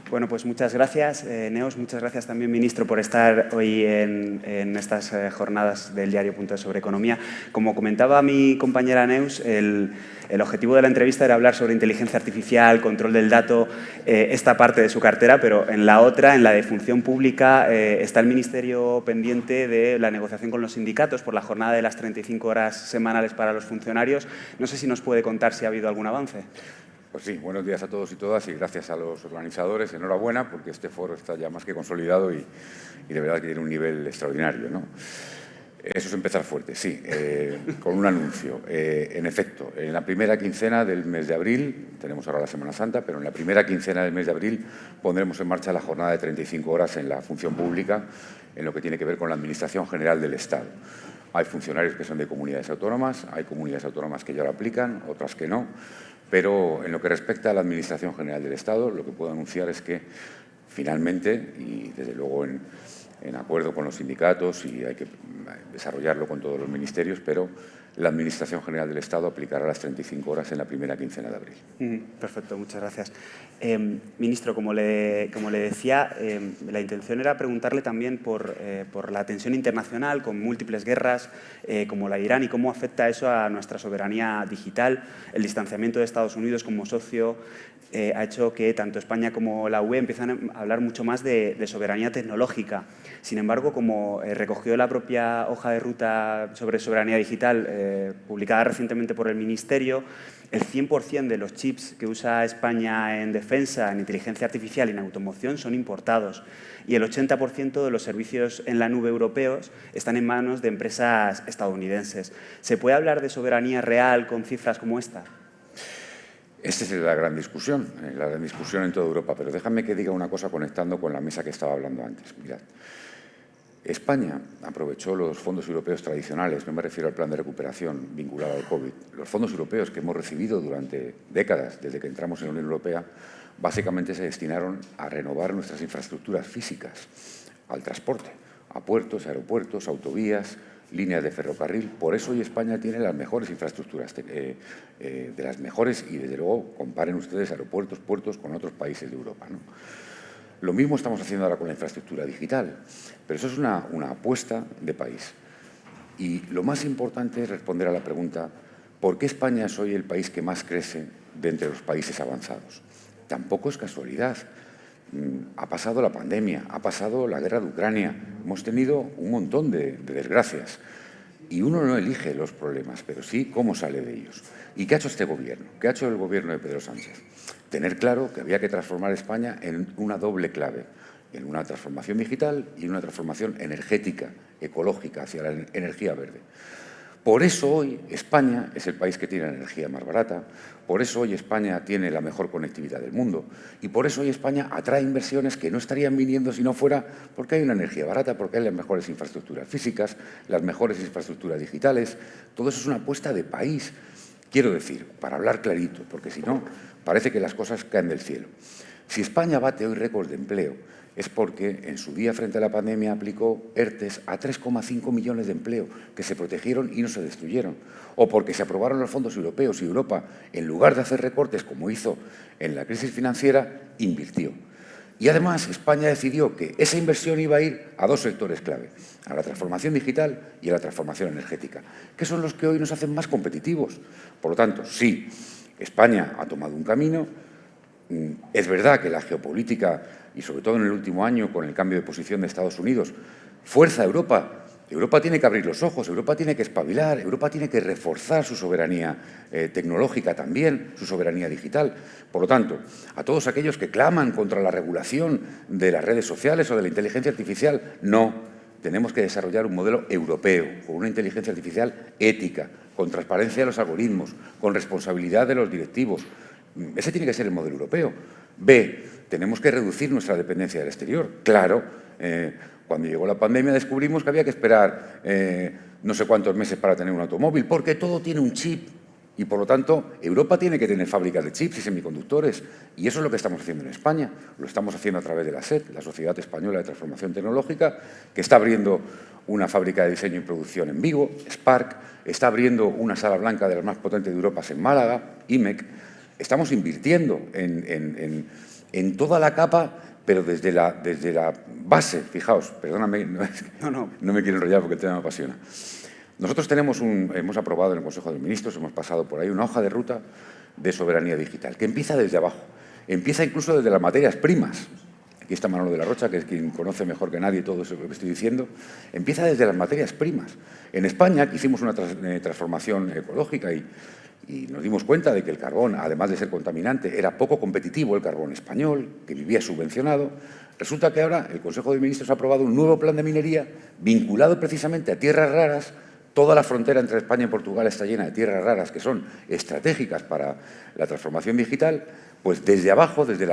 Bueno, pues muchas gracias, Neus. Muchas gracias también, ministro, por estar hoy en estas jornadas del diario.es sobre economía. Como comentaba mi compañera Neus, el objetivo de la entrevista era hablar sobre inteligencia artificial, control del dato, esta parte de su cartera, pero en la otra, en la de función pública, está el Ministerio pendiente de la negociación con los sindicatos por la jornada de las 35 horas semanales para los funcionarios. No sé si nos puede contar si ha habido algún avance. Pues sí, buenos días a todos y todas y gracias a los organizadores. Enhorabuena porque este foro está ya más que consolidado y de verdad que tiene un nivel extraordinario, ¿no? Eso es empezar fuerte, sí, con un anuncio. En efecto, en la primera quincena del mes de abril, tenemos ahora la Semana Santa, pero en la primera quincena del mes de abril pondremos en marcha la jornada de 35 horas en la función pública, en lo que tiene que ver con la Administración General del Estado. Hay funcionarios que son de comunidades autónomas, hay comunidades autónomas que ya lo aplican, otras que no, pero en lo que respecta a la Administración General del Estado, lo que puedo anunciar es que finalmente, y desde luego en acuerdo con los sindicatos y hay que desarrollarlo con todos los ministerios, pero la Administración General del Estado aplicará las 35 horas en la primera quincena de abril. Perfecto, muchas gracias. Ministro, como le decía, la intención era preguntarle también por la tensión internacional con múltiples guerras como la de Irán y cómo afecta eso a nuestra soberanía digital. El distanciamiento de Estados Unidos como socio ha hecho que tanto España como la UE empiezan a hablar mucho más de soberanía tecnológica. Sin embargo, como recogió la propia hoja de ruta sobre soberanía digital publicada recientemente por el Ministerio, el 100% de los chips que usa España en defensa, en inteligencia artificial y en automoción son importados y el 80% de los servicios en la nube europeos están en manos de empresas estadounidenses. ¿Se puede hablar de soberanía real con cifras como esta? Esta es la gran discusión en toda Europa, pero déjame que diga una cosa conectando con la mesa que estaba hablando antes. Mirad, España aprovechó los fondos europeos tradicionales, no me refiero al plan de recuperación vinculado al COVID, los fondos europeos que hemos recibido durante décadas, desde que entramos en la Unión Europea, básicamente se destinaron a renovar nuestras infraestructuras físicas, al transporte, a puertos, aeropuertos, autovías, líneas de ferrocarril. Por eso hoy España tiene las mejores infraestructuras, de las mejores, y desde luego comparen ustedes aeropuertos, puertos con otros países de Europa, ¿no? Lo mismo estamos haciendo ahora con la infraestructura digital, pero eso es una apuesta de país. Y lo más importante es responder a la pregunta, ¿por qué España es hoy el país que más crece de entre los países avanzados? Tampoco es casualidad. Ha pasado la pandemia, ha pasado la guerra de Ucrania, hemos tenido un montón de desgracias y uno no elige los problemas, pero sí cómo sale de ellos. ¿Y qué ha hecho este gobierno? ¿Qué ha hecho el gobierno de Pedro Sánchez? Tener claro que había que transformar España en una doble clave, en una transformación digital y en una transformación energética, ecológica, hacia la energía verde. Por eso hoy España es el país que tiene la energía más barata, por eso hoy España tiene la mejor conectividad del mundo y por eso hoy España atrae inversiones que no estarían viniendo si no fuera porque hay una energía barata, porque hay las mejores infraestructuras físicas, las mejores infraestructuras digitales. Todo eso es una apuesta de país, quiero decir, para hablar clarito, porque si no, parece que las cosas caen del cielo. Si España bate hoy récord de empleo, es porque en su día frente a la pandemia aplicó ERTES a 3,5 millones de empleo que se protegieron y no se destruyeron, o porque se aprobaron los fondos europeos y Europa, en lugar de hacer recortes como hizo en la crisis financiera, invirtió. Y además España decidió que esa inversión iba a ir a dos sectores clave, a la transformación digital y a la transformación energética, que son los que hoy nos hacen más competitivos. Por lo tanto, sí, España ha tomado un camino. Es verdad que la geopolítica, y sobre todo en el último año con el cambio de posición de Estados Unidos, fuerza a Europa. Europa tiene que abrir los ojos, Europa tiene que espabilar, Europa tiene que reforzar su soberanía tecnológica también, su soberanía digital. Por lo tanto, a todos aquellos que claman contra la regulación de las redes sociales o de la inteligencia artificial, no. Tenemos que desarrollar un modelo europeo, con una inteligencia artificial ética, con transparencia de los algoritmos, con responsabilidad de los directivos. Ese tiene que ser el modelo europeo. B, tenemos que reducir nuestra dependencia del exterior. Claro, cuando llegó la pandemia descubrimos que había que esperar no sé cuántos meses para tener un automóvil, porque todo tiene un chip. Y, por lo tanto, Europa tiene que tener fábricas de chips y semiconductores. Y eso es lo que estamos haciendo en España. Lo estamos haciendo a través de la SET, la Sociedad Española de Transformación Tecnológica, que está abriendo una fábrica de diseño y producción en Vigo, Spark, está abriendo una sala blanca de las más potentes de Europa en Málaga, IMEC. Estamos invirtiendo en en toda la capa, pero desde la base. Fijaos, perdóname, no me quiero enrollar porque el tema me apasiona. Nosotros hemos aprobado en el Consejo de Ministros, hemos pasado por ahí una hoja de ruta de soberanía digital, que empieza desde abajo, empieza incluso desde las materias primas. Aquí está Manolo de la Rocha, que es quien conoce mejor que nadie todo eso que estoy diciendo. Empieza desde las materias primas. En España, que hicimos una transformación ecológica y nos dimos cuenta de que el carbón, además de ser contaminante, era poco competitivo el carbón español, que vivía subvencionado. Resulta que ahora el Consejo de Ministros ha aprobado un nuevo plan de minería vinculado precisamente a tierras raras. Toda la frontera entre España y Portugal está llena de tierras raras que son estratégicas para la transformación digital. Pues desde abajo, desde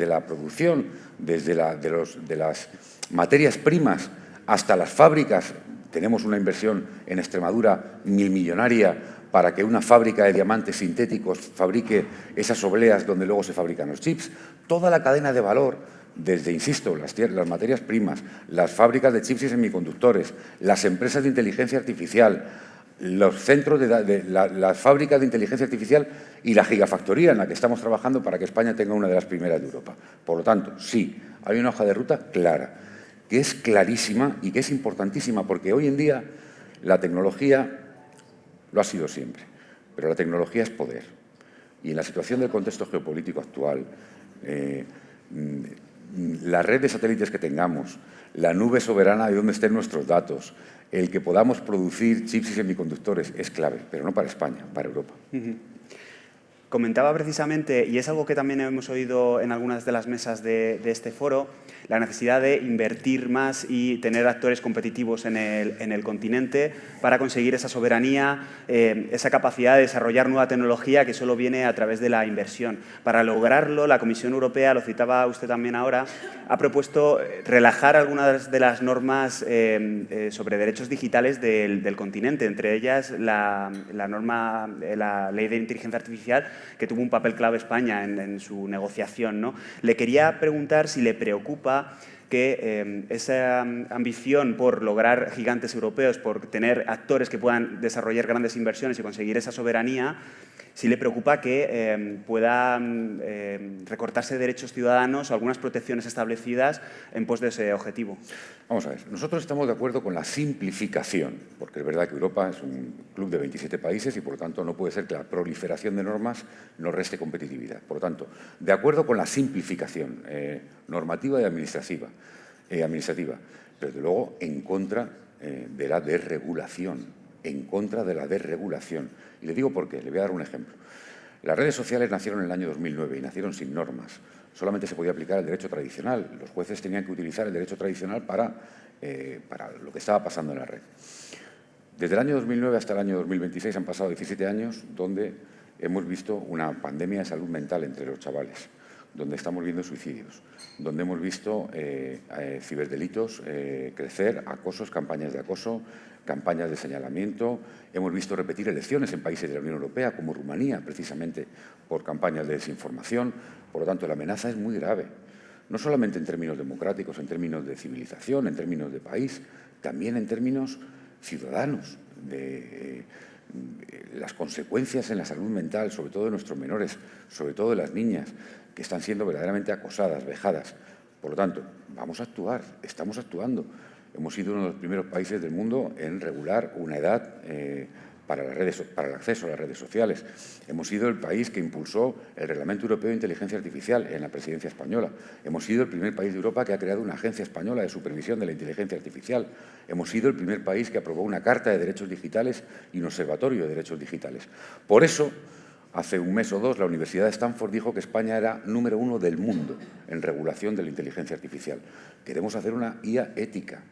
la producción, desde las materias primas hasta las fábricas, tenemos una inversión en Extremadura millonaria para que una fábrica de diamantes sintéticos fabrique esas obleas donde luego se fabrican los chips. Toda la cadena de valor, desde, insisto, las materias primas, las fábricas de chips y semiconductores, las empresas de inteligencia artificial, los centros las fábricas de inteligencia artificial y la gigafactoría en la que estamos trabajando para que España tenga una de las primeras de Europa. Por lo tanto, sí, hay una hoja de ruta clara, que es clarísima y que es importantísima, porque hoy en día la tecnología lo ha sido siempre, pero la tecnología es poder. Y en la situación del contexto geopolítico actual, la red de satélites que tengamos, la nube soberana de donde estén nuestros datos, el que podamos producir chips y semiconductores es clave, pero no para España, para Europa. Comentaba precisamente, y es algo que también hemos oído en algunas de las mesas de este foro, la necesidad de invertir más y tener actores competitivos en el continente para conseguir esa soberanía, esa capacidad de desarrollar nueva tecnología que solo viene a través de la inversión. Para lograrlo, la Comisión Europea, lo citaba usted también ahora, ha propuesto relajar algunas de las normas sobre derechos digitales del continente, entre ellas la Ley de Inteligencia Artificial, que tuvo un papel clave España en su negociación, ¿no? Le quería preguntar si le preocupa que esa ambición por lograr gigantes europeos, por tener actores que puedan desarrollar grandes inversiones y conseguir esa soberanía, si le preocupa que puedan recortarse derechos ciudadanos o algunas protecciones establecidas en pos de ese objetivo. Vamos a ver, nosotros estamos de acuerdo con la simplificación, porque es verdad que Europa es un club de 27 países y, por lo tanto, no puede ser que la proliferación de normas nos reste competitividad. Por lo tanto, de acuerdo con la simplificación normativa y administrativa, pero desde luego en contra de la desregulación, Y le digo por qué, le voy a dar un ejemplo. Las redes sociales nacieron en el año 2009 y nacieron sin normas. Solamente se podía aplicar el derecho tradicional. Los jueces tenían que utilizar el derecho tradicional para lo que estaba pasando en la red. Desde el año 2009 hasta el año 2026 han pasado 17 años donde hemos visto una pandemia de salud mental entre los chavales, donde estamos viendo suicidios, donde hemos visto ciberdelitos crecer, acosos, campañas de acoso, campañas de señalamiento. Hemos visto repetir elecciones en países de la Unión Europea, como Rumanía, precisamente por campañas de desinformación. Por lo tanto, la amenaza es muy grave, no solamente en términos democráticos, en términos de civilización, en términos de país, también en términos ciudadanos, de las consecuencias en la salud mental, sobre todo de nuestros menores, sobre todo de las niñas, que están siendo verdaderamente acosadas, vejadas. Por lo tanto, vamos a actuar, estamos actuando. Hemos sido uno de los primeros países del mundo en regular una edad para el acceso a las redes sociales. Hemos sido el país que impulsó el Reglamento Europeo de Inteligencia Artificial en la presidencia española. Hemos sido el primer país de Europa que ha creado una agencia española de supervisión de la inteligencia artificial. Hemos sido el primer país que aprobó una Carta de Derechos Digitales y un Observatorio de Derechos Digitales. Por eso, hace un mes o dos, la Universidad de Stanford dijo que España era número 1 del mundo en regulación de la inteligencia artificial. Queremos hacer una IA ética.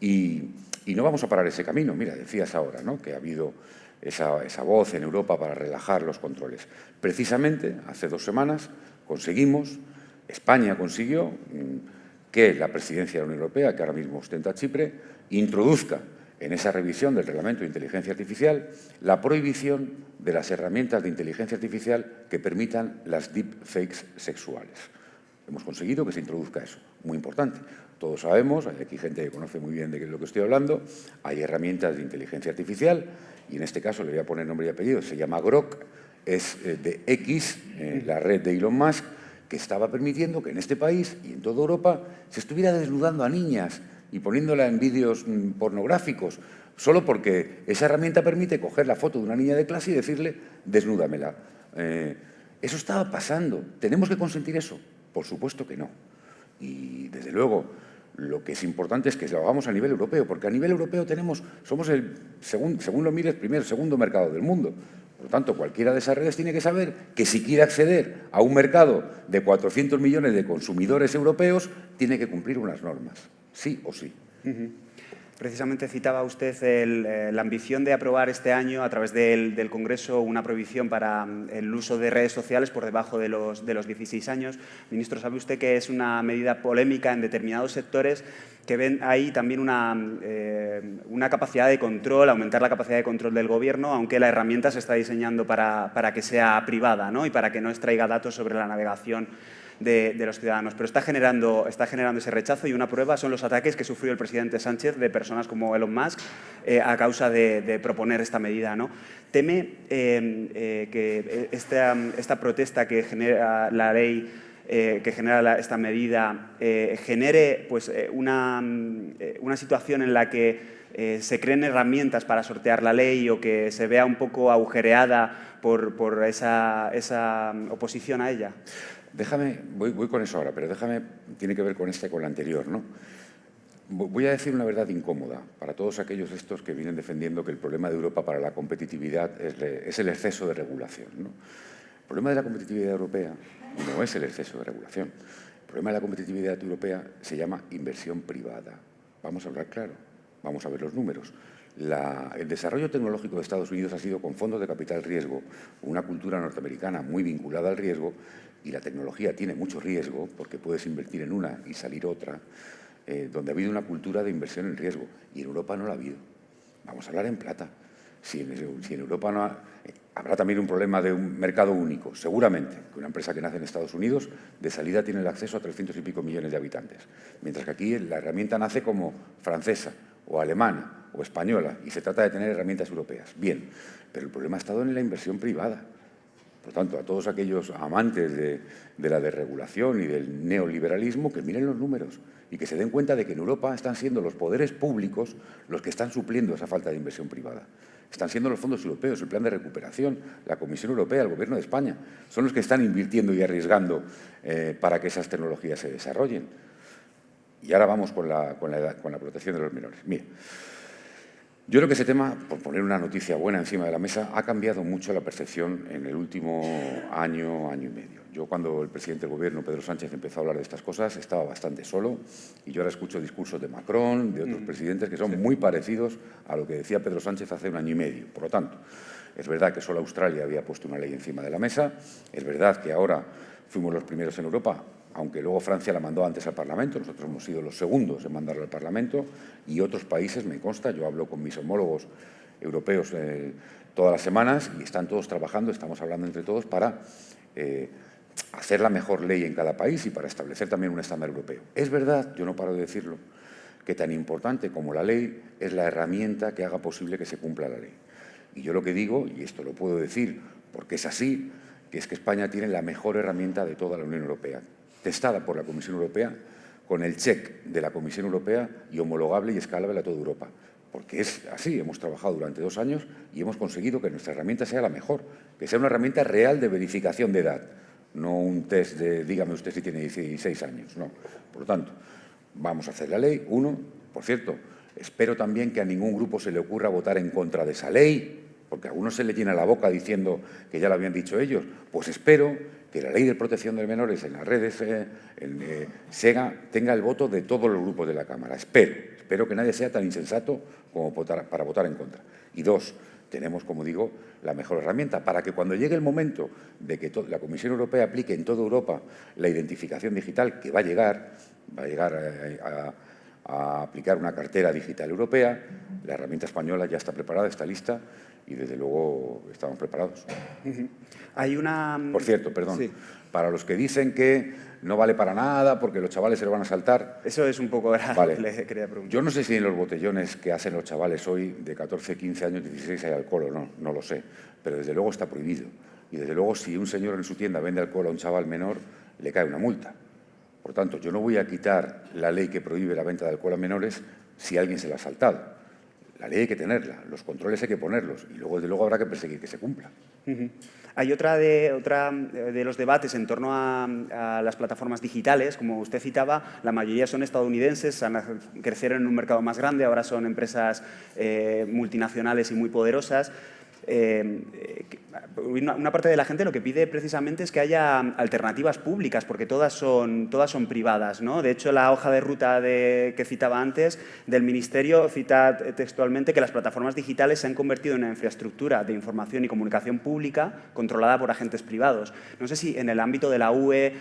Y no vamos a parar ese camino. Mira, decías ahora, ¿no?, que ha habido esa voz en Europa para relajar los controles. Precisamente, hace 2 semanas, España consiguió que la presidencia de la Unión Europea, que ahora mismo ostenta Chipre, introduzca en esa revisión del Reglamento de Inteligencia Artificial la prohibición de las herramientas de inteligencia artificial que permitan las deepfakes sexuales. Hemos conseguido que se introduzca eso, muy importante. Todos sabemos, hay aquí gente que conoce muy bien de qué es lo que estoy hablando, hay herramientas de inteligencia artificial y en este caso le voy a poner nombre y apellido, se llama Grok, es de X, la red de Elon Musk, que estaba permitiendo que en este país y en toda Europa se estuviera desnudando a niñas y poniéndola en vídeos pornográficos, solo porque esa herramienta permite coger la foto de una niña de clase y decirle, desnúdamela. Eso estaba pasando. ¿Tenemos que consentir eso? Por supuesto que no. Y, desde luego, lo que es importante es que lo hagamos a nivel europeo, porque a nivel europeo somos el, según lo mires, segundo mercado del mundo. Por lo tanto, cualquiera de esas redes tiene que saber que si quiere acceder a un mercado de 400 millones de consumidores europeos, tiene que cumplir unas normas, sí o sí. Precisamente citaba usted la ambición de aprobar este año a través del Congreso una prohibición para el uso de redes sociales por debajo de los 16 años. Ministro, ¿sabe usted que es una medida polémica en determinados sectores que ven ahí también una capacidad de control, aumentar la capacidad de control del Gobierno, aunque la herramienta se está diseñando para que sea privada, ¿no? Y para que no extraiga datos sobre la navegación de los ciudadanos, pero está generando ese rechazo, y una prueba son los ataques que sufrió el presidente Sánchez de personas como Elon Musk a causa de proponer esta medida, ¿no? ¿Teme que esta protesta que genera la ley, que genera esta medida, genere pues, una situación en la que se creen herramientas para sortear la ley o que se vea un poco agujereada por esa oposición a ella? Déjame, voy con eso ahora, pero tiene que ver con esta y con la anterior, ¿no? Voy a decir una verdad incómoda para todos aquellos estos que vienen defendiendo que el problema de Europa para la competitividad es el exceso de regulación, ¿no? El problema de la competitividad europea no es el exceso de regulación. El problema de la competitividad europea se llama inversión privada. Vamos a hablar claro, vamos a ver los números. El desarrollo tecnológico de Estados Unidos ha sido con fondos de capital riesgo, una cultura norteamericana muy vinculada al riesgo, y la tecnología tiene mucho riesgo porque puedes invertir en una y salir otra, donde ha habido una cultura de inversión en riesgo, y en Europa no la ha habido. Vamos a hablar en plata. Si en Europa no habrá también un problema de un mercado único, seguramente, que una empresa que nace en Estados Unidos de salida tiene el acceso a 300 y pico millones de habitantes, mientras que aquí la herramienta nace como francesa o alemana o española y se trata de tener herramientas europeas. Bien, pero el problema ha estado en la inversión privada. Por tanto, a todos aquellos amantes de la desregulación y del neoliberalismo, que miren los números y que se den cuenta de que en Europa están siendo los poderes públicos los que están supliendo esa falta de inversión privada. Están siendo los fondos europeos, el plan de recuperación, la Comisión Europea, el Gobierno de España. Son los que están invirtiendo y arriesgando para que esas tecnologías se desarrollen. Y ahora vamos con la protección de los menores. Mira, yo creo que ese tema, por poner una noticia buena encima de la mesa, ha cambiado mucho la percepción en el último año, año y medio. Yo, cuando el presidente del Gobierno, Pedro Sánchez, empezó a hablar de estas cosas, estaba bastante solo, y yo ahora escucho discursos de Macron, de otros presidentes, que son muy parecidos a lo que decía Pedro Sánchez hace un año y medio. Por lo tanto, es verdad que solo Australia había puesto una ley encima de la mesa, es verdad que ahora fuimos los primeros en Europa, aunque luego Francia la mandó antes al Parlamento, nosotros hemos sido los segundos en mandarlo al Parlamento, y otros países, me consta, yo hablo con mis homólogos europeos todas las semanas y están todos trabajando, estamos hablando entre todos para hacer la mejor ley en cada país y para establecer también un estándar europeo. Es verdad, yo no paro de decirlo, que tan importante como la ley es la herramienta que haga posible que se cumpla la ley. Y yo lo que digo, y esto lo puedo decir porque es así, que es que España tiene la mejor herramienta de toda la Unión Europea, testada por la Comisión Europea, con el check de la Comisión Europea y homologable y escalable a toda Europa. Porque es así, hemos trabajado durante 2 años y hemos conseguido que nuestra herramienta sea la mejor, que sea una herramienta real de verificación de edad, no un test de dígame usted si tiene 16 años, no. Por lo tanto, vamos a hacer la ley. Por cierto, espero también que a ningún grupo se le ocurra votar en contra de esa ley, porque a algunos se le llena la boca diciendo que ya lo habían dicho ellos. Pues espero que la ley de protección de menores en las redes tenga el voto de todos los grupos de la Cámara. Espero que nadie sea tan insensato como para votar en contra. Y 2, tenemos, como digo, la mejor herramienta para que cuando llegue el momento de que la Comisión Europea aplique en toda Europa la identificación digital, que va a llegar a aplicar una cartera digital europea, la herramienta española ya está preparada, está lista, y desde luego estamos preparados. Hay una... Por cierto, perdón, sí. Para los que dicen que no vale para nada porque los chavales se lo van a saltar... Eso es un poco grave, vale. Le quería preguntar. Yo no sé si en los botellones que hacen los chavales hoy de 14, 15 años, 16 hay alcohol o no, no lo sé, pero desde luego está prohibido. Y desde luego si un señor en su tienda vende alcohol a un chaval menor, le cae una multa. Por tanto, yo no voy a quitar la ley que prohíbe la venta de alcohol a menores si alguien se la ha saltado. La ley hay que tenerla, los controles hay que ponerlos y luego, desde luego, habrá que perseguir que se cumpla. Hay otra de los debates en torno a las plataformas digitales. Como usted citaba, la mayoría son estadounidenses, crecieron en un mercado más grande, ahora son empresas multinacionales y muy poderosas. Una parte de la gente lo que pide precisamente es que haya alternativas públicas, porque todas son privadas, ¿no? De hecho, la hoja de ruta que citaba antes del Ministerio cita textualmente que las plataformas digitales se han convertido en una infraestructura de información y comunicación pública controlada por agentes privados. No sé si en el ámbito de la UE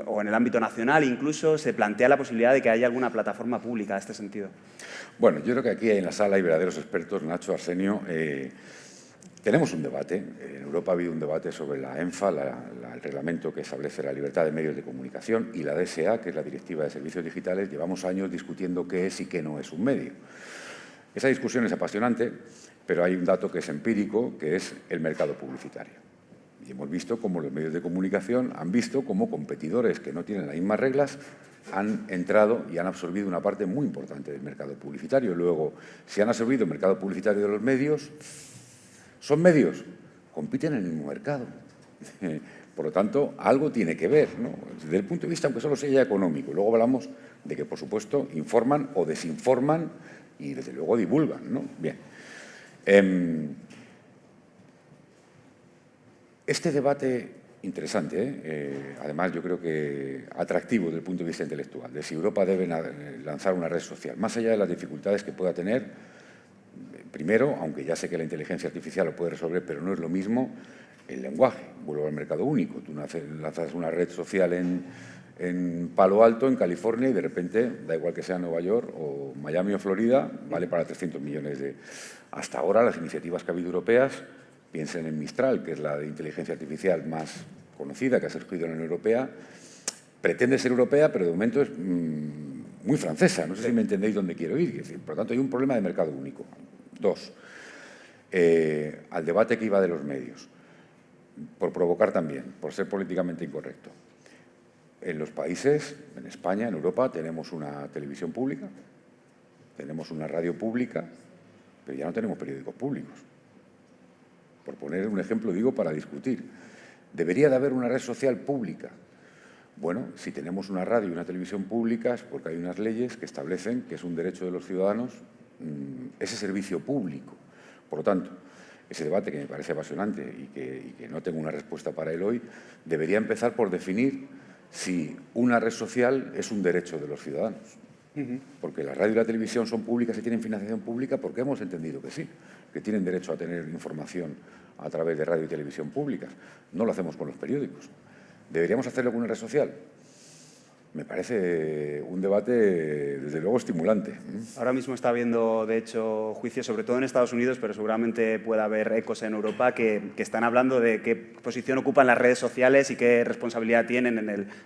o en el ámbito nacional incluso se plantea la posibilidad de que haya alguna plataforma pública en este sentido. Bueno, yo creo que aquí en la sala hay verdaderos expertos, Nacho, Arsenio. Tenemos un debate. En Europa ha habido un debate sobre la ENFA, el reglamento que establece la libertad de medios de comunicación, y la DSA, que es la Directiva de Servicios Digitales. Llevamos años discutiendo qué es y qué no es un medio. Esa discusión es apasionante, pero hay un dato que es empírico, que es el mercado publicitario. Y hemos visto cómo los medios de comunicación han visto cómo competidores que no tienen las mismas reglas han entrado y han absorbido una parte muy importante del mercado publicitario. Luego, si han absorbido el mercado publicitario de los medios, son medios, compiten en el mismo mercado. Por lo tanto, algo tiene que ver, ¿no? Desde el punto de vista, aunque solo sea económico. Luego hablamos de que, por supuesto, informan o desinforman y, desde luego, divulgan, ¿no? Bien. Este debate interesante, además yo creo que atractivo desde el punto de vista intelectual, de si Europa debe lanzar una red social, más allá de las dificultades que pueda tener, primero, aunque ya sé que la inteligencia artificial lo puede resolver, pero no es lo mismo el lenguaje. Vuelvo al mercado único. Tú lanzas una red social en Palo Alto, en California, y de repente, da igual que sea Nueva York o Miami o Florida, vale para 300 millones de... Hasta ahora las iniciativas que ha habido europeas, piensen en Mistral, que es la de inteligencia artificial más conocida que ha surgido en la Unión Europea, pretende ser europea, pero de momento es muy francesa. No sé si me entendéis dónde quiero ir. Es decir, por lo tanto, hay un problema de mercado único. Dos, al debate que iba de los medios, por provocar también, por ser políticamente incorrecto. En los países, en España, en Europa, tenemos una televisión pública, tenemos una radio pública, pero ya no tenemos periódicos públicos. Por poner un ejemplo, digo, para discutir. ¿Debería de haber una red social pública? Bueno, si tenemos una radio y una televisión públicas, porque hay unas leyes que establecen que es un derecho de los ciudadanos ese servicio público. Por lo tanto, ese debate, que me parece apasionante y que no tengo una respuesta para él hoy, debería empezar por definir si una red social es un derecho de los ciudadanos. Porque la radio y la televisión son públicas y tienen financiación pública porque hemos entendido que sí, que tienen derecho a tener información a través de radio y televisión públicas. No lo hacemos con los periódicos. ¿Deberíamos hacerlo con una red social? Me parece un debate, desde luego, estimulante. Ahora mismo está habiendo, de hecho, juicios, sobre todo en Estados Unidos, pero seguramente pueda haber ecos en Europa que están hablando de qué posición ocupan las redes sociales y qué responsabilidad tienen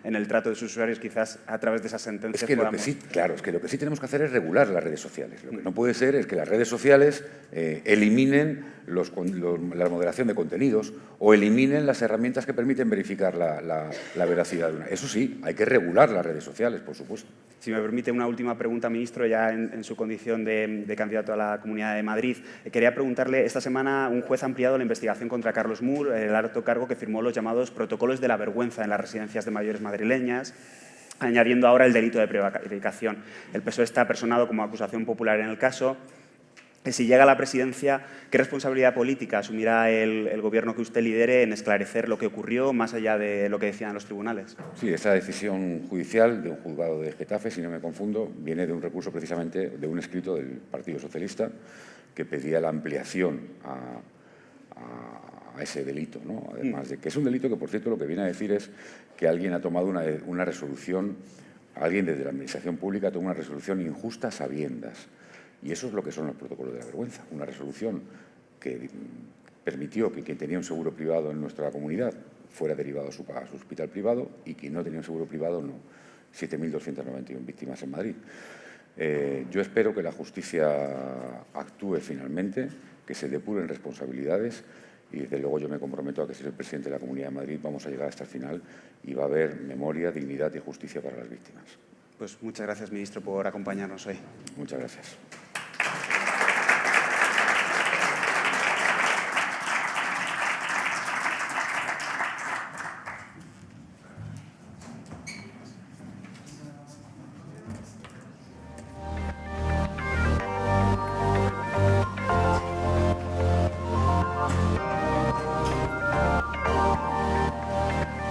en el trato de sus usuarios, quizás a través de esas sentencias. Es que lo que sí, claro, es que lo que sí tenemos que hacer es regular las redes sociales. Lo que no puede ser es que las redes sociales eliminen la moderación de contenidos o eliminen las herramientas que permiten verificar la veracidad de una. Eso sí, hay que regular las redes sociales, por supuesto. Si me permite una última pregunta, ministro, ya en su condición de candidato a la Comunidad de Madrid. Quería preguntarle, esta semana un juez ha ampliado la investigación contra Carlos Moore, el alto cargo que firmó los llamados protocolos de la vergüenza en las residencias de mayores madrileñas, añadiendo ahora el delito de prevaricación. El PSOE está personado como acusación popular en el caso. Si llega a la presidencia, ¿qué responsabilidad política asumirá el gobierno que usted lidere en esclarecer lo que ocurrió, más allá de lo que decían los tribunales? Sí, esa decisión judicial de un juzgado de Getafe, si no me confundo, viene de un recurso precisamente de un escrito del Partido Socialista que pedía la ampliación a ese delito, ¿no? Además de que es un delito que, por cierto, lo que viene a decir es que alguien ha tomado una resolución, alguien desde la Administración Pública toma una resolución injusta a sabiendas. Y eso es lo que son los protocolos de la vergüenza, una resolución que permitió que quien tenía un seguro privado en nuestra comunidad fuera derivado a su hospital privado y quien no tenía un seguro privado no. 7.291 víctimas en Madrid. Yo espero que la justicia actúe finalmente, que se depuren responsabilidades y desde luego yo me comprometo a que, si soy presidente de la Comunidad de Madrid, vamos a llegar hasta el final y va a haber memoria, dignidad y justicia para las víctimas. Pues muchas gracias, ministro, por acompañarnos hoy. Muchas gracias.